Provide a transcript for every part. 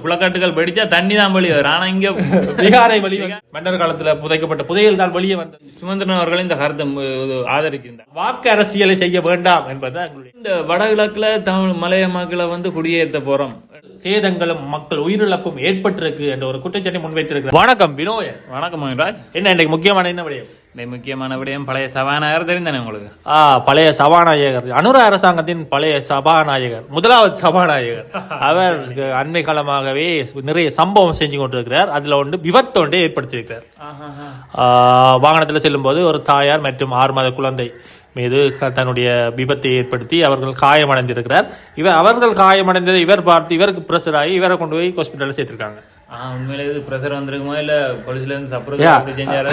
குளக்கட்டுகள் வெடிச்சா தண்ணி தான் வெளியே வரும். ஆனா இங்க பீகாரை வெளியே மன்னர் காலத்துல புதைக்கப்பட்ட புதையல் தான் வெளியே வந்தது. சுமந்திரன் அவர்கள் இந்த கருத்தை ஆதரிச்சிருந்தார். வாக்கு அரசியலை செய்ய வேண்டாம் என்பது இந்த வடகிழக்குல தமிழ் மலைய மக்களை குடியேற்ற போறோம், சேதங்களும் மக்கள் உயிரிழப்பும் ஏற்பட்டிருக்கு என்ற ஒரு குற்றச்சாட்டை முன்வைத்திருக்கிறார். வணக்கம் வினோய். வணக்கம் மகன்ராஜ். என்ன இன்றைக்கு முக்கியமான என்ன விடயம்? முக்கியமான விடயம் பழைய சபாநாயகர் தெரிந்தானே உங்களுக்கு? பழைய சபாநாயகர், அனுரா அரசாங்கத்தின் பழைய சபாநாயகர், முதலாவது சபாநாயகர். அவர் அண்மை காலமாகவே நிறைய சம்பவம் செஞ்சு கொண்டிருக்கிறார். அதுல விபத்து ஒன்றை ஏற்படுத்தியிருக்கிறார். வாகனத்தில் செல்லும் போது ஒரு தாயார் மற்றும் 6 மாத குழந்தை மீது தன்னுடைய விபத்தை ஏற்படுத்தி அவர்கள் காயமடைந்திருக்கிறார். அவர்கள் காயமடைந்ததை இவர் பார்த்து இவருக்கு பிரஷர் ஆகி இவரை கொண்டு போய் ஹாஸ்பிட்டலில் சேர்த்திருக்காங்க. உண்மையில இது பிரஷர் வந்திருக்குமோ இல்ல போலீஸ்ல இருந்து செஞ்சாரு.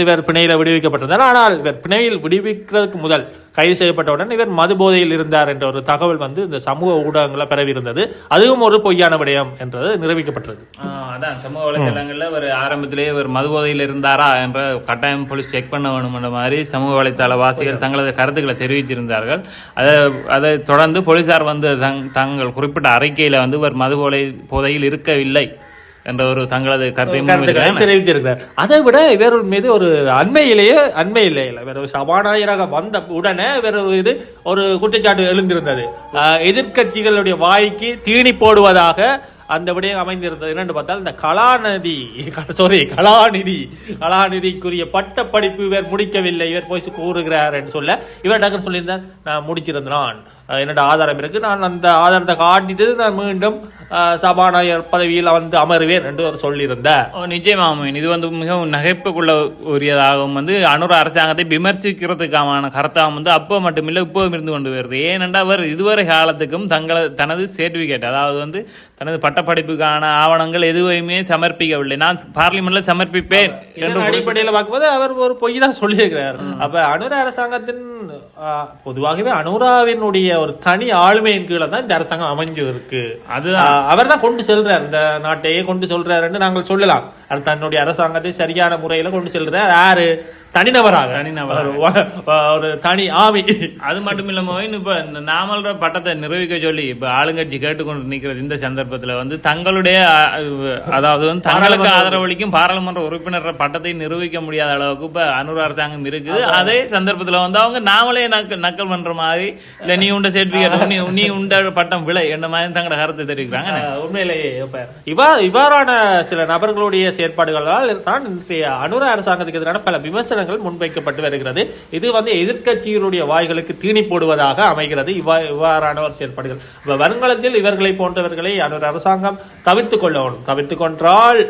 இவர் பிணையில விடுவிக்கப்பட்டிருந்தார். ஆனால் இவர் பிணையில் விடுவிக்கிறதுக்கு முதல் கைது செய்யப்பட்டவுடன் இவர் மது போதையில் இருந்தார் என்ற ஒரு தகவல் இந்த சமூக ஊடகங்களில் பரவி இருந்தது. அதுவும் ஒரு பொய்யான விடயம் என்றது நிரூபிக்கப்பட்டது. அதான் சமூக வலைதளங்கள்ல ஒரு ஆரம்பத்திலேயே ஒரு மது போதையில் இருந்தாரா என்ற கட்டாயம் போலீஸ் செக் பண்ண வேணும் என்ற மாதிரி சமூக வலைதள வாசிகள் தங்களது கருத்துக்களை தெரிவிச்சிருந்தார்கள். அதை தொடர்ந்து போலீசார் தங்கள் குறிப்பிட்ட அறிக்கையில இவர் மது போதையில் இருக்கவில்லை என்ற ஒரு தங்களது கருத்தை தெரிவித்திருக்கிறார். அதை விட இவர் மீது ஒரு அண்மையிலேயே இவர் சபாநாயகராக வந்த உடனே இவர் ஒரு குற்றச்சாட்டு எழுந்திருந்தது. எதிர்கட்சிகளுடைய வாய்க்கு தீனி போடுவதாக அந்த விடயம் அமைந்திருந்தது. என்னென்று பார்த்தால் இந்த கலாநிதிக்குரிய பட்ட படிப்பு இவர் முடிக்கவில்லை, இவர் போய் கூறுகிறார் என்று சொல்ல இவர் டக்குன்னு சொல்லியிருந்தார், நான் முடிச்சிருந்தான், என்னோட ஆதாரம் இருக்கு, நான் அந்த ஆதாரத்தை காட்டிட்டு நான் மீண்டும் சபாநாயகர் பதவியில் அமருவேன் என்று அவர் சொல்லியிருந்தார். நிச்சயமாக இது மிகவும் நகைப்புக்குள்ள உரியதாகவும் அனுரா அரசாங்கத்தை விமர்சிக்கிறதுக்கான கருத்தாகவும் அப்போ மட்டுமில்லை இப்போவும் இருந்து கொண்டு வருது. ஏனென்றால் அவர் இதுவரை காலத்துக்கும் தனது சர்டிபிகேட், அதாவது தனது பட்டப்படிப்புக்கான ஆவணங்கள் எதுவுமே சமர்ப்பிக்கவில்லை. நான் பார்லிமெண்ட்ல சமர்ப்பிப்பேன் என்ற அடிப்படையில் பார்க்கும்போது அவர் ஒரு பொய் தான் சொல்லியிருக்கிறார். அப்ப அனுரா அரசாங்கத்தின் பொதுவாகவே அனுராவினுடைய ஒரு தனி ஆளுமையின் கீழே தான் இந்த அரசாங்கம் அமைஞ்சு இருக்கு. அது அவர் தான் கொண்டு செல்றார், இந்த நாட்டையே கொண்டு செல்றார் என்று நாங்கள் சொல்லலாம். தன்னுடைய அரசாங்கத்தை சரியான முறையில கொண்டு செல்றார். யாரு? தனிநபராக ஒரு தனி ஆவி. அது மட்டும் இல்லாம இப்ப நாமல்ற பட்டத்தை நிரூபிக்க சொல்லி இப்ப ஆளுங்கட்சி கேட்டுக்கொண்டு நிற்கிறது இந்த சந்தர்ப்பத்துல தங்களுடைய அதாவது தங்களுக்கு ஆதரவளிக்கும் பாராளுமன்ற உறுப்பினர் பட்டத்தை நிரூபிக்க முடியாத அளவுக்கு இப்ப அனுரா அரசாங்கம் இருக்குது. அதே சந்தர்ப்பத்துல அவங்க நாமளே நக்கல் பண்ற மாதிரி இல்ல நீ உண்ட சர்டிபிகேட் நீ உண்ட பட்டம் விலை என்ற மாதிரி தங்களோட கருத்தை தெரிவிக்கிறாங்க. உண்மையிலேயே இவ்வாறான சில நபர்களுடைய செயற்பாடுகளால் தான் அனுரா அரசாங்கத்துக்கு எதிரான பல விமர்சனங்கள் முன்வைக்கப்பட்டு வருகிறது. இது எதிர்கட்சிகளுடைய வாய்களுக்கு தீனி போடுவதாக அமைகிறது. இவ்வாறான ஒரு செயற்பாடுகள் வருங்காலத்தில் இவர்களை போன்றவர்களை அனுரா அரசாங்கம் தவிர்த்துக் கொள்ளணும். தவிர்த்துக் கொண்டால்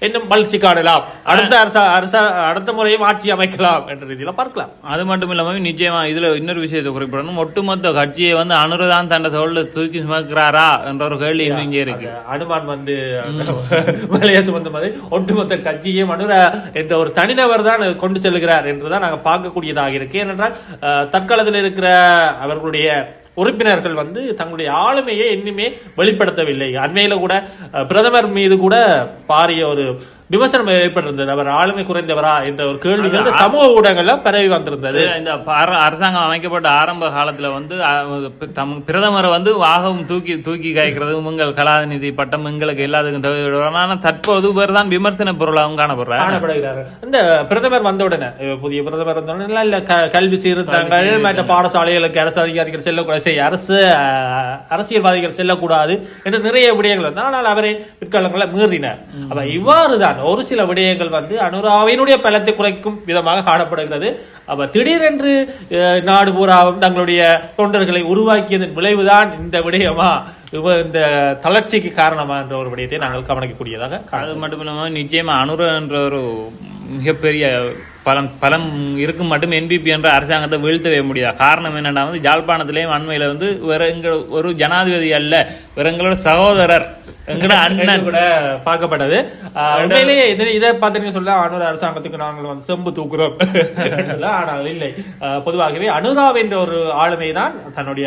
இன்னும் வளர்ச்சி காணலாம், அடுத்த முறையும் ஆட்சி அமைக்கலாம் என்ற ரீதியில பார்க்கலாம். அது மட்டும் இல்லாம நிச்சயமா இதுல இன்னொரு விஷயத்தை குறிப்பிடணும். ஒட்டுமொத்த கட்சியை அனுரதான் தன்னை தோல்ல தூக்கி சுமக்கிறாரா என்ற ஒரு கேள்வி இங்கே இருக்கு. அனுமான் மலைய சுமந்த மாதிரி ஒட்டுமொத்த கட்சியும் அனுரா என்ற ஒரு தனிநபர் தான் கொண்டு செல்கிறார் என்றுதான் நாங்கள் பார்க்கக்கூடியதாக இருக்கு. ஏனென்றால் தற்காலத்தில் இருக்கிற அவர்களுடைய உறுப்பினர்கள் தங்களுடைய ஆளுமையை இன்னுமே வெளிப்படுத்தவில்லை. அண்மையில கூட பிரதமர் மீது கூட பாரிய ஒரு விமர்சனம் ஏற்பட்டிருந்தது. அவர் ஆளுமை குறைந்தவரா என்ற ஒரு கேள்வி சமூக ஊடகங்கள்ல பரவி வந்திருந்தது. இந்த அரசாங்கம் அமைக்கப்பட்ட ஆரம்ப காலத்துல பிரதமரை ஆகவும் தூக்கி காய்க்கிறது உங்கள் கலாநிதி பட்டம் எங்களுக்கு எல்லாத்துக்கும் தேவையான தற்போது தான் விமர்சன பொருளாகவும் காணப்படுகிறார். இந்த பிரதமர் வந்தவுடனே புதிய பிரதமர் வந்தவுடனே இல்ல கல்வி சீர்திருத்தங்கள் மற்ற பாடசாலைகளுக்கு அரசு அதிகாரிகள் செல்லக்கூடாது, அரசியல்வாதிகள் செல்லக்கூடாது என்று நிறைய விடயங்கள் வந்தால், ஆனால் அவரை பிற்காலங்களில் மீறினார். அப்ப இவ்வாறுதான் ஒரு சில விடயங்கள் அனுராவினுடைய பலத்தை குறைக்கும் விதமாக காணப்படுகிறது. அப்ப திடீரென்று நாடு பூராவும் தங்களுடைய தொண்டர்களை உருவாக்கியதன் விளைவுதான் இந்த விடயமா, இந்த தளர்ச்சிக்கு காரணமா என்ற ஒரு விடயத்தை நாங்கள் கவனிக்கக்கூடியதாக. அது மட்டும் இல்லாமல் நிச்சயமா அனுரா என்ற ஒரு மிகப்பெரிய பலம் இருக்கும் மட்டும் என்பிபி என்ற அரசாங்கத்தை வீழ்த்தவே முடியாது. காரணம் என்னன்னா யாழ்ப்பாணத்திலேயும் அண்மையில வேற ஒரு ஜனாதிபதி அல்ல, வேற எங்களோட சகோதரர் எங்கட அண்ணன் கூட பார்க்கப்பட்டது. உண்மையிலேயே இதை பார்த்தீங்கன்னு சொல்ல அனுரா அரசாங்கத்துக்கு நாங்கள் செம்பு தூக்குறோம், ஆனால் இல்லை. பொதுவாகவே அனுராவ் என்ற ஒரு ஆளுமை தான்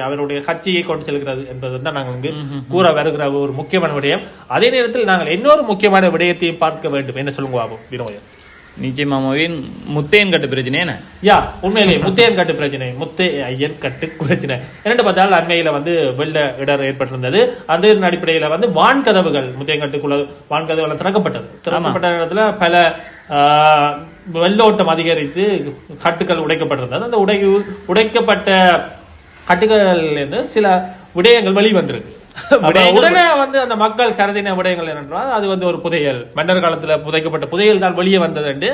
அவருடைய கட்சியை கொண்டு செல்கிறது என்பதுதான் நாங்கள் இங்கு கூற வருகிற ஒரு முக்கியமான விடயம். அதே நேரத்தில் நாங்கள் இன்னொரு முக்கியமான விடயத்தையும் பார்க்க வேண்டும். என்ன சொல்லுங்க வினோயம்? நிச்சயமா மோயின் முத்தையன் கட்டு பிரச்சனை என்ன யா உண்மையிலேயே முத்தையன் கட்டு பிரச்சனை ஐயன் கட்டு பிரச்சனை என்னென்னு பார்த்தால் அண்மையில வந்து வெள்ள இடர் ஏற்பட்டிருந்தது. அந்த அடிப்படையில வந்து வான்கதவுகள் முத்தையன் கட்டுக்குள்ள வான்கதவுகள் திறக்கப்பட்ட இடத்துல பல வெள்ளோட்டம் அதிகரித்து கட்டுகள் உடைக்கப்பட்டிருந்தது. அந்த உடைக்கப்பட்ட கட்டுகள் இருந்து சில விடயங்கள் வெளிவந்திருக்கு. உடனே வந்து அந்த மக்கள் கருதின விடயங்கள் என்னென்றால் அது வந்து ஒரு புதையல், மன்னர் காலத்துல புதைக்கப்பட்ட புதையல் தான் வெளியே வந்தது என்று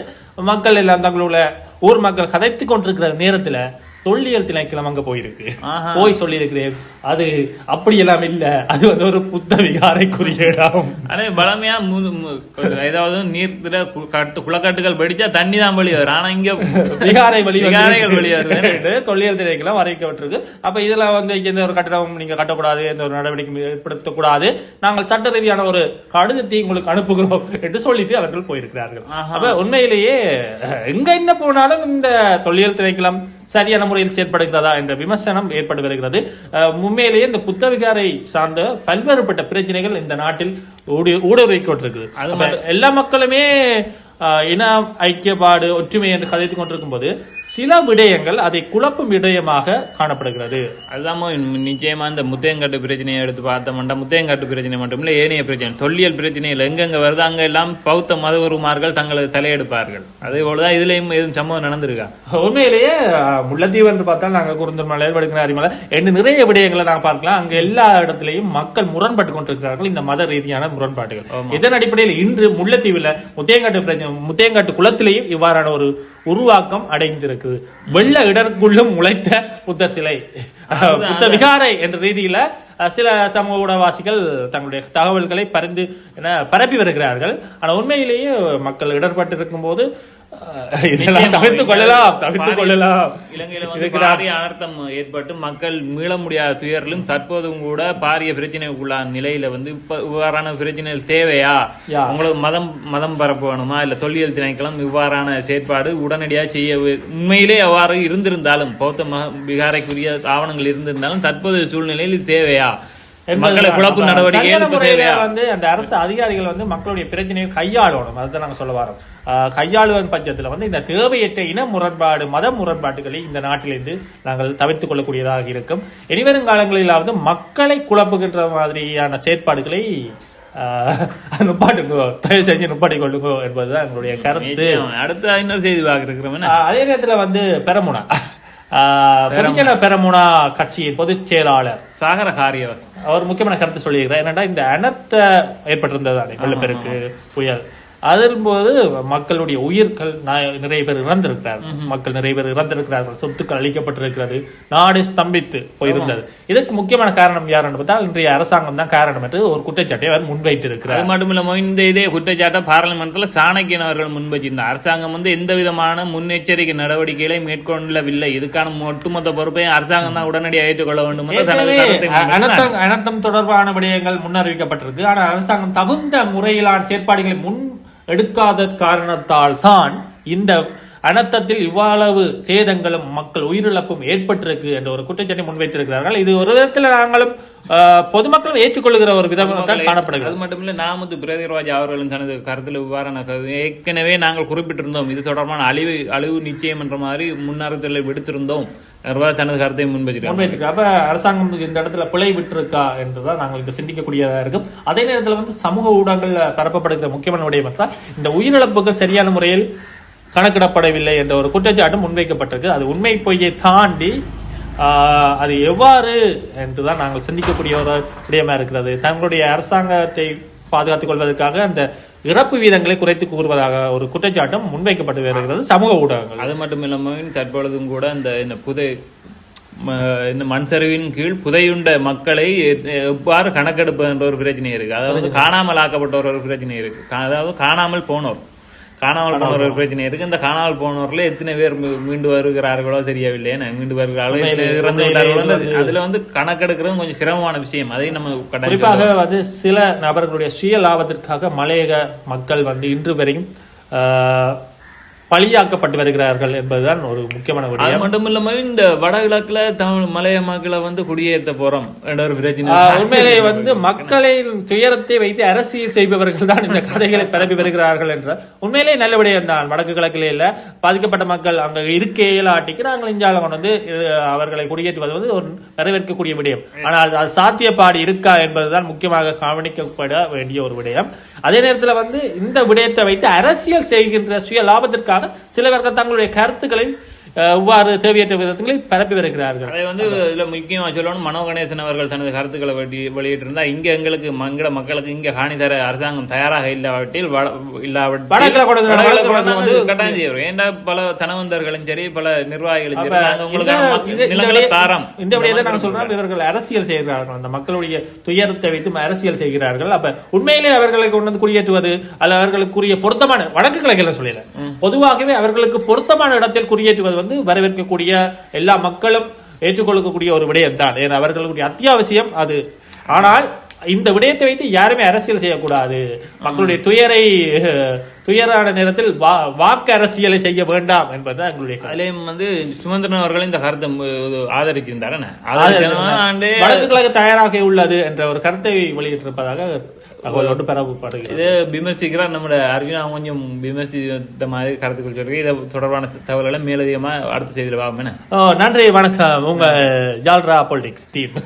மக்கள் எல்லாம் தங்களுடைய ஊர் மக்கள் கதைத்து கொண்டிருக்கிற நேரத்துல தொல்லியல் திணைக்களம் அங்க போயிருக்கு. போய் சொல்லி இருக்கிறேன் அது அப்படி எல்லாம் இல்ல, அது வந்து ஒரு புத்த விகாரைக்குரிய இடம். அதே பலமையா ஏதாவது நீர் குளக்கட்டுகள் வெடிச்சா தண்ணி தான் வெளியே வரும். ஆனா இங்க விகாரை விகாரைகள் வெளியே வரும் தொல்லியல் திணைக்களம் அறிவிக்கப்பட்டிருக்கு. அப்ப இதுல வந்து எந்த ஒரு கட்டடம் நீங்க கட்டக்கூடாது, எந்த ஒரு நடவடிக்கை ஏற்படுத்தக்கூடாது, நாங்கள் சட்ட ரீதியான ஒரு கடிதத்தை உங்களுக்கு அனுப்புகிறோம் என்று சொல்லிட்டு அவர்கள் போயிருக்கிறார்கள். அப்ப உண்மையிலேயே எங்க என்ன போனாலும் இந்த தொல்லியல் திணைக்களம் சரியான முறையில் செயற்படுகிறதா என்ற விமர்சனம் ஏற்பட்டு வருகிறது. உண்மையிலேயே இந்த புத்தவிகாரை சார்ந்த பல்வேறுபட்ட பிரச்சனைகள் இந்த நாட்டில் ஊடுருவிக்கொண்டிருக்கு. எல்லா மக்களுமே இன ஐக்கியப்பாடு ஒற்றுமை என்று கதைத்துக் கொண்டிருக்கும் போது சில விடயங்கள் அதை குழப்பும் விடயமாக காணப்படுகிறது. அதுதான் நிச்சயமா இந்த முத்தையங்காட்டு பிரச்சனையை எடுத்து பார்த்தோம்னா முத்தையங்காட்டு பிரச்சனை மட்டும் இல்ல, ஏனைய பிரச்சனை தொல்லியல் பிரச்சனைகள் எங்கெங்க வருது அங்க எல்லாம் பௌத்த மதகுருமார்கள் தங்களது தலையெடுப்பார்கள். அதே போலதான் இதுலயும் எதுவும் சம்பவம் நடந்திருக்கா? உண்மையிலேயே முல்லைத்தீவு என்று பார்த்தால் நாங்க குருந்தூர் மலை வடுக்கிற மலை என்று நிறைய விடயங்களை நாங்க பார்க்கலாம். அங்க எல்லா இடத்திலையும் மக்கள் முரண்பட்டு கொண்டிருக்கிறார்கள், இந்த மத ரீதியான முரண்பாடுகள். இதன் அடிப்படையில் இன்று முல்லைத்தீவுல முத்தையங்காட்டு பிரச்சனை முத்தையங்காட்டு குளத்திலேயும் இவ்வாறான ஒரு உருவாக்கம் அடைந்திருக்கு. வெள்ள இடருக்குள்ளும் முளைத்த புத்த சிலை, புத்த விகாரை என்ற ரீதியில சில சமூக ஊடகவாசிகள் தங்களுடைய தகவல்களை பரப்பி வருகிறார்கள். ஆனா உண்மையிலேயே மக்கள் இடர்பட்டு இருக்கும் போது தவிர்த்துக் கொள்ளலாம். இலங்கையில வந்து பாரிய அனர்த்தம் ஏற்பட்டு மக்கள் மீள முடியாத துயரிலும் தற்போதும் கூட பாரிய பிரச்சனைக்குள்ளான நிலையில வந்து இவ்வாறான பிரச்சனைகள் தேவையா, உங்களுக்கு மதம் பரப்ப வேணுமா, இல்ல தொல்லியல் திணைக்களம் இவ்வாறான செயற்பாடு உடனடியாக செய்ய உண்மையிலே அவ்வாறு இருந்திருந்தாலும் பௌத்த விகாரைக்குரிய ஆவணங்கள் இருந்திருந்தாலும் தற்போதைய சூழ்நிலையில் இது தேவையா, மக்களை குழப்பு நடவடிக்கை வந்து அந்த அரசு அதிகாரிகள் வந்து மக்களுடைய பிரச்சனையை கையாளணும். அதுதான் நாங்க சொல்ல வரோம். கையாளுவதன் பட்சத்துல வந்து இந்த தேவையற்ற இன முரண்பாடு மத முரண்பாடுகளை இந்த நாட்டிலிருந்து நாங்கள் தவிர்த்துக் கொள்ளக்கூடியதாக இருக்கும். இனிவரும் காலங்களிலாவது மக்களை குழப்புகின்ற மாதிரியான செயற்பாடுகளை நுப்பாட்டுங்கோ, தயவு செஞ்சு நுப்பாட்டி கொள்ளுங்கோ என்பதுதான் எங்களுடைய கருத்து. அடுத்த இன்னொரு செய்தி பார்க்கிறோம். அதே நேரத்துல வந்து பெரமுனா கட்சியின் பொதுச் செயலாளர் சாகர காரியவாசம் அவர் முக்கியமான கருத்து சொல்லியிருக்கிறார். என்னன்னா இந்த அனர்த்த ஏற்பட்டிருந்தது வெள்ளப்பெருக்கு புயல், அதன் போது மக்களுடைய உயிர்கள் நிறைய பேர் இறந்திருக்கிறார்கள், சொத்துக்கள் அளிக்கப்பட்டிருக்கிறது, நாடு ஸ்தம்பித்து போயிருந்தது. இதற்கு முக்கியமான காரணம் யாருன்னு பார்த்தா இன்றைய அரசாங்கம் தான் காரணம் என்று ஒரு குற்றச்சாட்டை அவர் முன்வைத்திருக்கிறார். அது மட்டும் இல்ல இந்த இதே குற்றச்சாட்டை பார்லிமெண்ட்ல சாணக்கியன் அவர்கள் முன்வைச்சிருந்தார். அரசாங்கம் வந்து எந்த விதமான முன்னெச்சரிக்கை நடவடிக்கைகளை மேற்கொள்ளவில்லை, இதுக்கான ஒட்டுமொத்த பொறுப்பையும் அரசாங்கம் தான் உடனடியாக ஏற்றுக்கொள்ள வேண்டும். அனர்த்தம் தொடர்பான விடயங்கள் முன்னறிவிக்கப்பட்டிருக்கு. ஆனால் அரசாங்கம் தகுந்த முறையிலான செயற்பாடுகளை முன் எடுக்காத காரணத்தால் தான் இந்த அனர்த்தத்தில் இவ்வளவு சேதங்களும் மக்கள் உயிரிழப்பும் ஏற்பட்டிருக்கு என்ற ஒரு குற்றச்சாட்டை முன்வைத்திருக்கிறார்கள். இது ஒரு விதத்தில் நாங்களும் பொதுமக்களும் ஏற்றுக்கொள்ளுகிற ஒரு விதமாக காணப்படுகிறது. அது மட்டும் இல்ல, நாமது பிரதிராஜ் அவர்களும் தனது கருத்தில் இவ்வாறான ஏற்கனவே நாங்கள் குறிப்பிட்டிருந்தோம், இது தொடர்பான அழிவு நிச்சயம் என்ற மாதிரி முன்னறிவித்தலை விடுத்திருந்தோம். தனது கருத்தை முன்வைத்திருக்க. அப்ப அரசாங்கம் இந்த இடத்துல பிழை விட்டிருக்கா என்றுதான் நாங்களுக்கு சிந்திக்கக்கூடியதா இருக்கும். அதே நேரத்தில் வந்து சமூக ஊடகங்கள்ல பரப்பப்படுகிற முக்கியமான விடயம் என்றால் இந்த உயிரிழப்புகள் சரியான முறையில் கணக்கிடப்படவில்லை என்ற ஒரு குற்றச்சாட்டு முன்வைக்கப்பட்டிருக்கு. அது உண்மை பொய்யை தாண்டி அது எவ்வாறு என்றுதான் நாங்கள் சிந்திக்கக்கூடிய ஒரு விடயமா இருக்கிறது. தங்களுடைய அரசாங்கத்தை பாதுகாத்துக் கொள்வதற்காக அந்த இறப்பு வீதங்களை குறைத்து கூறுவதாக ஒரு குற்றச்சாட்டும் முன்வைக்கப்பட்டு வருகிறது சமூக ஊடகங்கள். அது மட்டும் இல்லாமல் தற்பொழுதும் கூட இந்த மண் சரிவின் கீழ் புதையுண்ட மக்களை எவ்வாறு கணக்கெடுப்பு என்ற ஒரு பிரச்சனை இருக்கு. அதாவது காணாமல் ஆக்கப்பட்ட ஒரு பிரச்சனை இருக்கு. அதாவது காணாமல் போனோர் ஒரு பிரச்சனை இருக்கு. இந்த காணாமல் போனவர்கள் எத்தனை பேர் மீண்டு வருகிறார்களோ தெரியவில்லை, மீண்டு வருகிறார்களோ இறந்து விட்டார்களோ, அதுல வந்து கணக்கெடுக்கிறது கொஞ்சம் சிரமமான விஷயம். அதையும் நம்ம குறிப்பாக வந்து சில நபர்களுடைய சுய லாபத்திற்காக மலையக மக்கள் வந்து இன்று வரையும் பழியாக்கப்பட்டு வருகிறார்கள் என்பதுதான் ஒரு முக்கியமான அது விடயம். மட்டும் இல்லாம இந்த வடகிழக்குல தமிழ் மலைய மக்களை வந்து குடியேற்ற போறோம் என்ற ஒரு பிரச்சனை. உண்மையிலே வந்து மக்களின் துயரத்தை வைத்து அரசியல் செய்பவர்கள் தான் இந்த கதைகளை பரப்பி வருகிறார்கள் என்ற உண்மையிலே நல்ல விடயம் தான். வடக்கு கிழக்கிலே இல்ல பாதிக்கப்பட்ட மக்கள் அங்க இருக்கையில ஆட்டிக்கு நாங்கள் இஞ்சாலம் கொண்டு வந்து அவர்களை குடியேற்றுவது வந்து ஒரு வரவேற்கக்கூடிய விடயம். ஆனால் அது சாத்தியப்பாடு இருக்கா என்பதுதான் முக்கியமாக கவனிக்கப்பட வேண்டிய ஒரு விடயம். அதே நேரத்தில் வந்து இந்த விடயத்தை வைத்து அரசியல் செய்கின்ற சுய லாபத்திற்காக சிலவர்கள் தங்களுடைய கருத்துக்களை இவ்வாறு தேவையற்ற விதங்களை பரப்பி வருகிறார்கள். அதை வந்து இதுல முக்கியமா சொல்லணும், மனோ கணேசன் அவர்கள் தனது கருத்துக்களை வெளியிட்டிருந்தா இங்க எங்களுக்கு மக்களுக்கு இங்க காணி தர அரசாங்கம் தயாராக இல்லாவற்றில் கட்டாயம் செய்யும். ஏன்னா பல தனவந்தர்களும் சரி பல நிர்வாகிகளும் சரி இந்த விடயத்தை நான் சொல்றேன், இவர்கள் அரசியல் செய்கிறார்கள், அந்த மக்களுடைய துயரத்தை வைத்து அரசியல் செய்கிறார்கள். அப்ப உண்மையிலே அவர்களை கொண்டு வந்து குடியேற்றுவது அல்ல அவர்களுக்குரிய பொருத்தமான வடக்கு கிழக்கில் சொல்லல, பொதுவாகவே அவர்களுக்கு பொருத்தமான இடத்தில் குடியேற்றுவது வந்து வரவேற்கக்கூடிய எல்லா மக்களும் ஏற்றுக்கொள்ளக்கூடிய ஒரு விடயம் தான். ஏன்னா அவர்களுடைய அத்தியாவசியம் அது. ஆனால் இந்த விடயத்தை வைத்து யாருமே அரசியல் செய்யக்கூடாது. மக்களுடைய துயரான நேரத்தில் வாக்கு அரசியலை செய்ய வேண்டாம் என்பதுதான் எங்களுடைய. அதுலயும் வந்து சுமந்திரன் அவர்கள் இந்த கருத்தை ஆதரிச்சிருந்தாரு. வடக்கு கிழக்கு தயாராக உள்ளது என்ற ஒரு கருத்தை வெளியிட்டிருப்பதாக தகவலோடு பெறப்படுகிறது. இது விமர்சிக்கிறார் நம்முடைய அர்ஜுனா கொஞ்சம் விமர்சித்த மாதிரி கருத்துக்கள் சொல்றீங்க. இதை தொடர்பான தகவல்களை மேலதிகமா அடுத்த செய்தியில் வாங்க. நன்றி, வணக்கம். உங்க ஜால்ரா பொலிட்டிக்ஸ் டீம்.